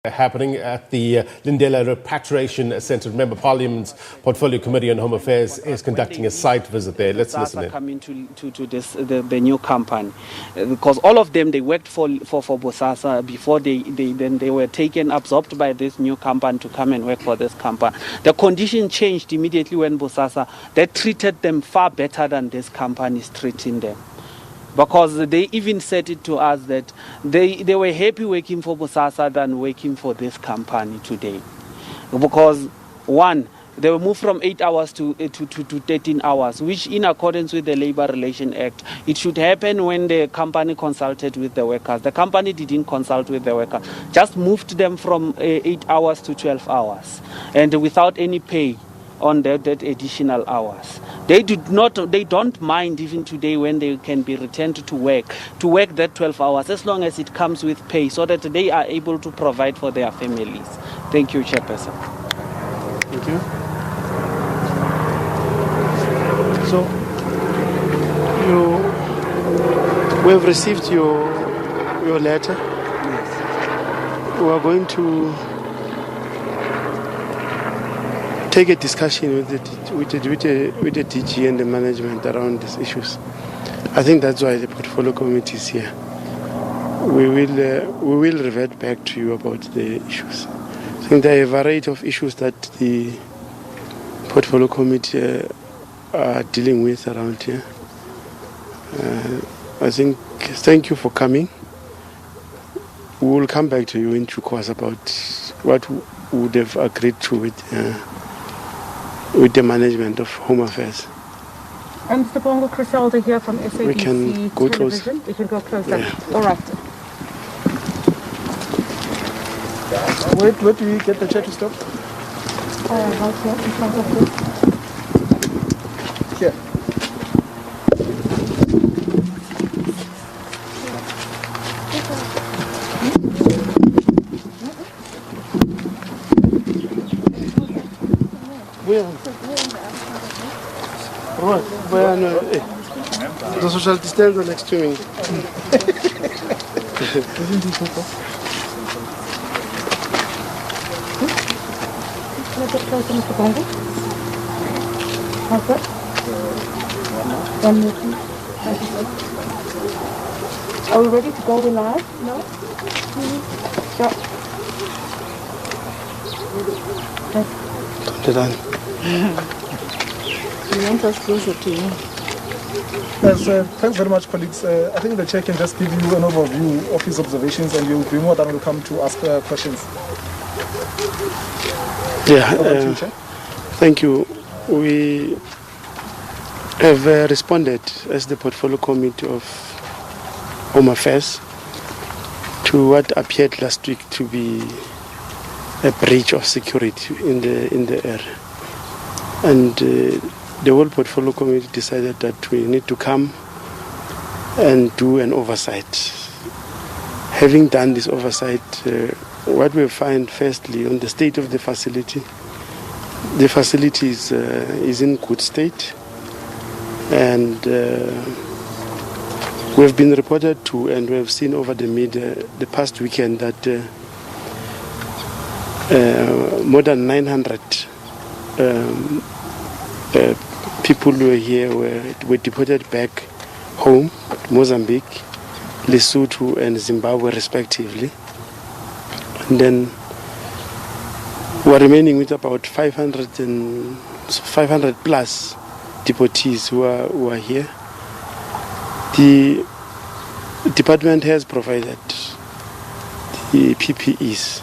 Happening at the Lindela Repatriation Centre. Remember, Parliament's Portfolio Committee on Home Affairs is conducting a site visit there. Let's listen in. Coming to this the new company, because all of them, they worked for Bosasa before they were absorbed by this new company to come and work for this company. The condition changed immediately when Bosasa, they treated them far better than this company is treating them. Because they even said it to us that they were happy working for Bosasa than working for this company today. Because one, they were moved from 8 hours to 13 hours, which in accordance with the Labour Relations Act, it should happen when the company consulted with the workers. The company didn't consult with the workers, just moved them from 8 hours to 12 hours, and without any pay on that additional hours. They don't mind even today when they can be returned to work that 12 hours, as long as it comes with pay, so that they are able to provide for their families. Thank you, Chairperson. Thank you. So, we have received your letter. Yes. We are going to take a discussion with the DG and the management around these issues. I think that's why the portfolio committee is here. We will revert back to you about the issues. I think there are a variety of issues that the portfolio committee are dealing with around here. Thank you for coming. We will come back to you in due course about what we would have agreed to with the management of Home Affairs. And Mr. Bongo Criselda here from SABC We can go Television. close. We can go closer. Yeah. All right. Where do we get the chair to stop? Right here in front of you. Here. The social distance are next to me. Can I get closer, Mr. Bongo? How's that? 1 minute. Are we ready to go live? No? Sure. You want us closer to you? Yes, thanks very much, colleagues. I think the chair can just give you an overview of his observations, and you'll be more than welcome to ask questions. Thank you. We have responded as the portfolio committee of Home Affairs to what appeared last week to be a breach of security in the area, and the whole portfolio committee decided that we need to come and do an oversight. Having done this oversight, what we find firstly on the state of the facility is in good state, and we have been reported to, and we have seen over the media the past weekend that more than 900 people who were here were deported back home, Mozambique, Lesotho and Zimbabwe respectively. And then we're remaining with about 500 plus deportees who are here. The department has provided the PPEs.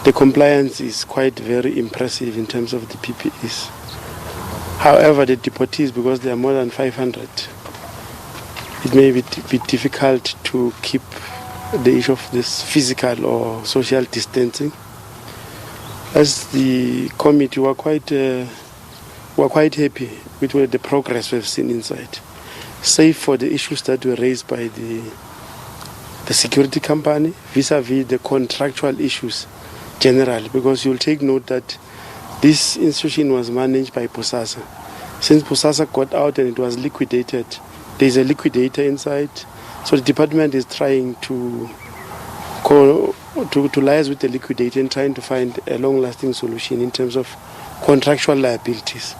The compliance is quite very impressive in terms of the PPEs. However, the deportees, because there are more than 500, it may be difficult to keep the issue of this physical or social distancing. As the committee, we're quite happy with the progress we've seen inside, save for the issues that were raised by the security company vis-a-vis the contractual issues generally, because you'll take note that this institution was managed by Bosasa. Since Bosasa got out and it was liquidated, there's a liquidator inside. So the department is trying to liaise with the liquidator and trying to find a long-lasting solution in terms of contractual liabilities.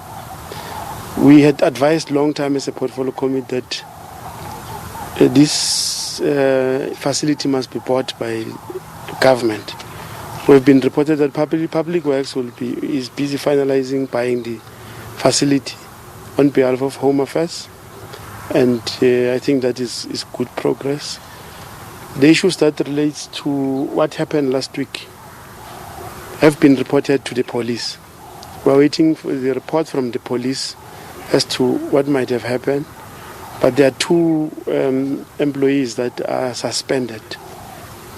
We had advised long time as a portfolio committee that this facility must be bought by government. We've been reported that Public Works is busy finalizing buying the facility on behalf of Home Affairs, and I think that is good progress. The issues that relates to what happened last week have been reported to the police. We're waiting for the report from the police as to what might have happened, but there are 2 employees that are suspended.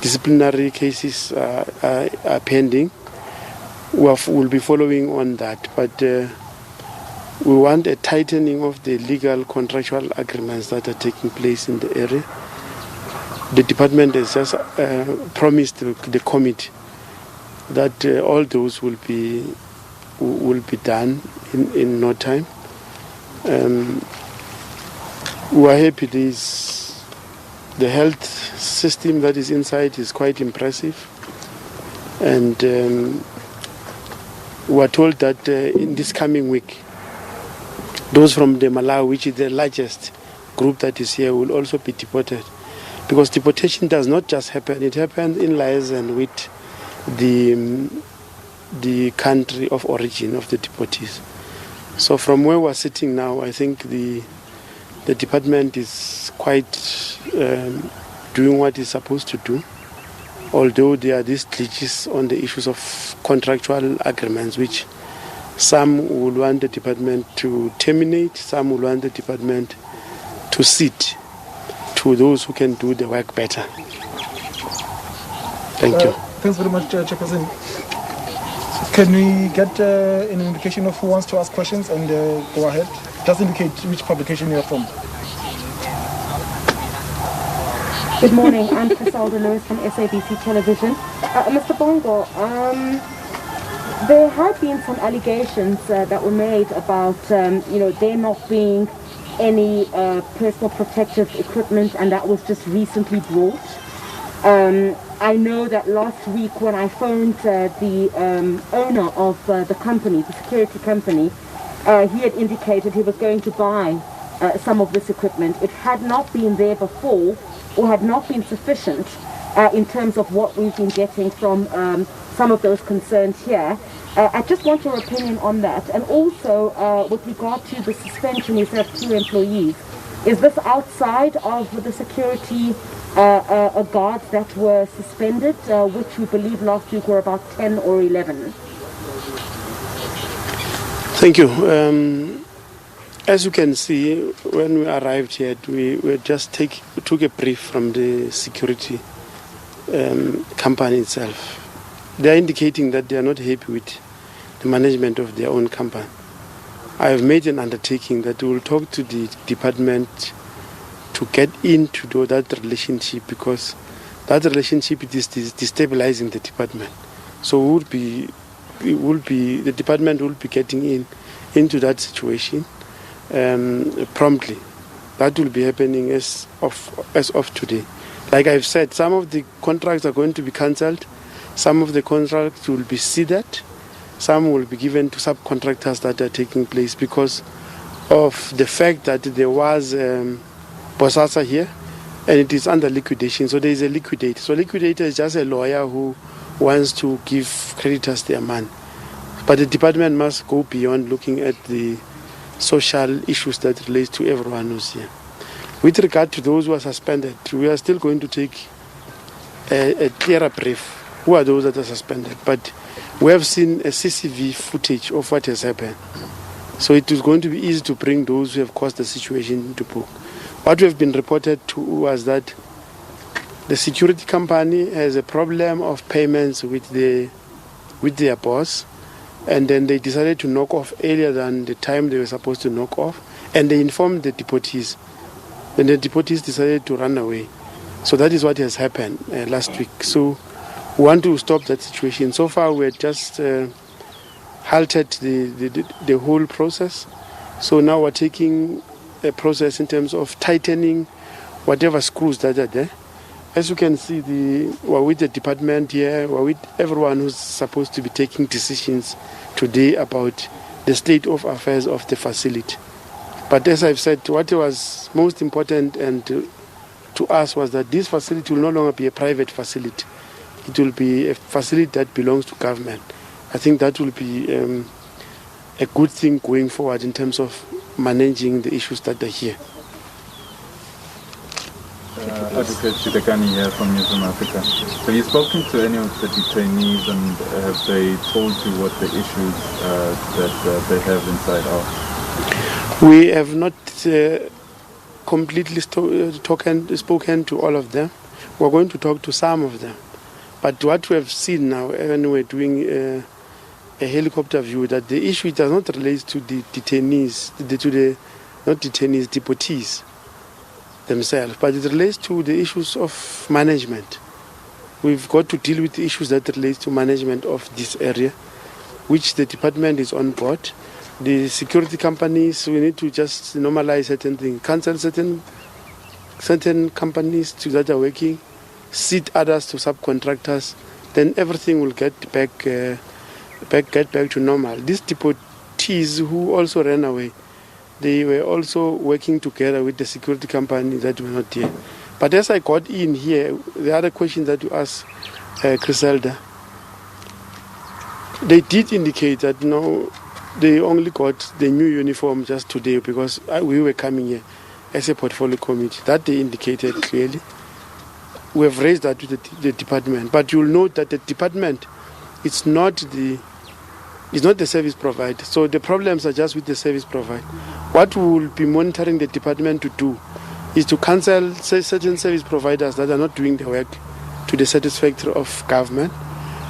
Disciplinary cases are pending. We'll be following on that, but we want a tightening of the legal contractual agreements that are taking place in the area. The department has just promised the committee that all those will be done in no time. We are happy the health system that is inside is quite impressive, and we are told that in this coming week, those from the Malawi, which is the largest group that is here, will also be deported. Because deportation does not just happen, it happens in liaison with the country of origin of the deportees. So from where we're sitting now, I think the department is quite doing what it's supposed to do, although there are these glitches on the issues of contractual agreements, which some will want the department to terminate, some will want the department to sit to those who can do the work better. Thank you. Thanks very much, Chairperson. Can we get an indication of who wants to ask questions and go ahead? Just indicate which publication you are from. Good morning, I'm Casalda Lewis from SABC Television. Mr. Bongo, there have been some allegations that were made about, there not being any personal protective equipment, and that was just recently brought. I know that last week when I phoned the owner of the company, the security company, he had indicated he was going to buy some of this equipment. It had not been there before, or had not been sufficient in terms of what we've been getting from some of those concerned here. I just want your opinion on that. And also, with regard to the suspension, you said 2 employees. Is this outside of the security guards that were suspended, which we believe last week were about 10 or 11? Thank you. As you can see, when we arrived here, we just took a brief from the security company itself. They are indicating that they are not happy with the management of their own company. I have made an undertaking that we will talk to the department to get into that relationship, because that relationship is destabilizing the department. So the department will be getting into that situation promptly. That will be happening as of today. Like I've said, some of the contracts are going to be cancelled, some of the contracts will be ceded, some will be given to subcontractors that are taking place because of the fact that there was Bosasa here and it is under liquidation. So there is a liquidator. So liquidator is just a lawyer who wants to give creditors their money. But the department must go beyond looking at the social issues that relate to everyone who's here. With regard to those who are suspended, we are still going to take a clearer brief. Who are those that are suspended? But we have seen a CCTV footage of what has happened. So it is going to be easy to bring those who have caused the situation into book. What we have been reported to was that the security company has a problem of payments with their boss, and then they decided to knock off earlier than the time they were supposed to knock off, and they informed the deportees. And the deportees decided to run away. So that is what has happened last week. So we want to stop that situation. So far we have just halted the whole process. So now we're taking a process in terms of tightening whatever screws that are there As you can see, we're with the department here, we're with everyone who's supposed to be taking decisions today about the state of affairs of the facility. But as I've said, what was most important and to us was that this facility will no longer be a private facility. It will be a facility that belongs to government. I think that will be a good thing going forward in terms of managing the issues that are here. Advocate Chidekani here from Newsroom Africa. Have you spoken to any of the detainees and have they told you what the issues that they have inside are? We have not completely spoken to all of them. We're going to talk to some of them. But what we have seen now, when we're doing a helicopter view, that the issue does not relate to the detainees, not detainees, deportees themselves, but it relates to the issues of management. We've got to deal with the issues that relate to management of this area, which the department is on board. The security companies, we need to just normalize certain things, cancel certain companies that are working, seat others to subcontractors, then everything will get back to normal. These deportees who also ran away, they were also working together with the security company that were not here. But as I got in here, the other question that you asked, Griselda, they did indicate that no, they only got the new uniform just today because we were coming here as a portfolio committee. That they indicated clearly. We have raised that to the department. But you'll note that the department, it's not the service provider. So the problems are just with the service provider. What we will be monitoring the department to do is to cancel certain service providers that are not doing the work to the satisfaction of government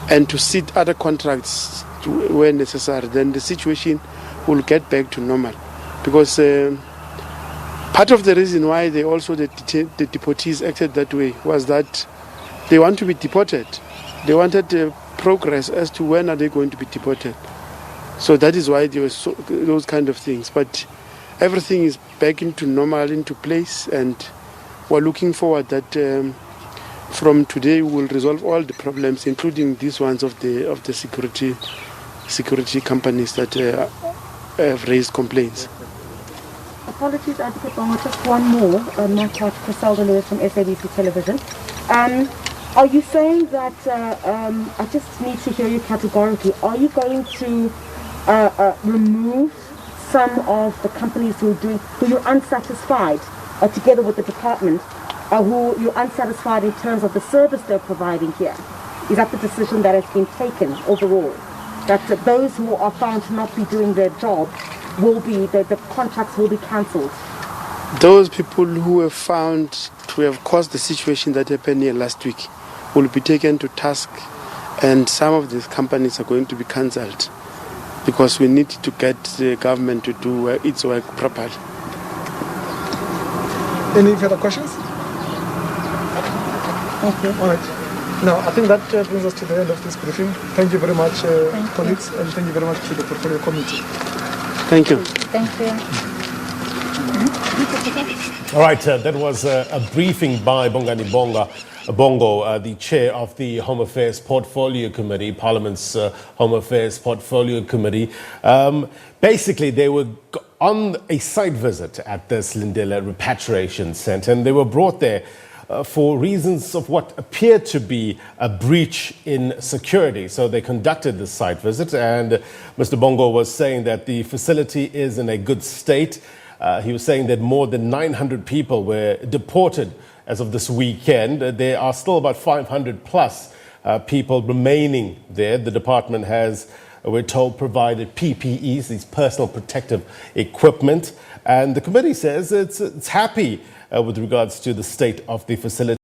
and to seat other contracts where necessary. Then the situation will get back to normal. Because part of the reason why the deportees acted that way was that they want to be deported. They wanted progress as to when are they going to be deported. So that is why there were those kind of things. But everything is back into normal, into place, and we're looking forward that from today we will resolve all the problems, including these ones of the security companies that have raised complaints. Apologies, Advocate Bongo, just one more. Mark Griselda Lewis from SABC Television. Are you saying that, I just need to hear you categorically, are you going to remove some of the companies who you're unsatisfied, together with the department, who you're unsatisfied in terms of the service they're providing here? Is that the decision that has been taken overall? That those who are found to not be doing their job will be, the contracts will be cancelled? Those people who were found to have caused the situation that happened here last week will be taken to task, and some of these companies are going to be cancelled because we need to get the government to do its work properly. Any further questions? Thank you. All right. Now, I think that brings us to the end of this briefing. Thank you very much, colleagues, and thank you very much to the Portfolio Committee. Thank you. Thank you. All right, that was a briefing by Bongani Bongo, the chair of the Home Affairs Portfolio Committee, Parliament's Home Affairs Portfolio Committee. Basically, they were on a site visit at this Lindela Repatriation Centre, and they were brought there for reasons of what appeared to be a breach in security. So they conducted the site visit, and Mr. Bongo was saying that the facility is in a good state. He was saying that more than 900 people were deported as of this weekend. There are still about 500 plus people remaining there. The department has, we're told, provided PPEs, these personal protective equipment. And the committee says it's happy with regards to the state of the facility.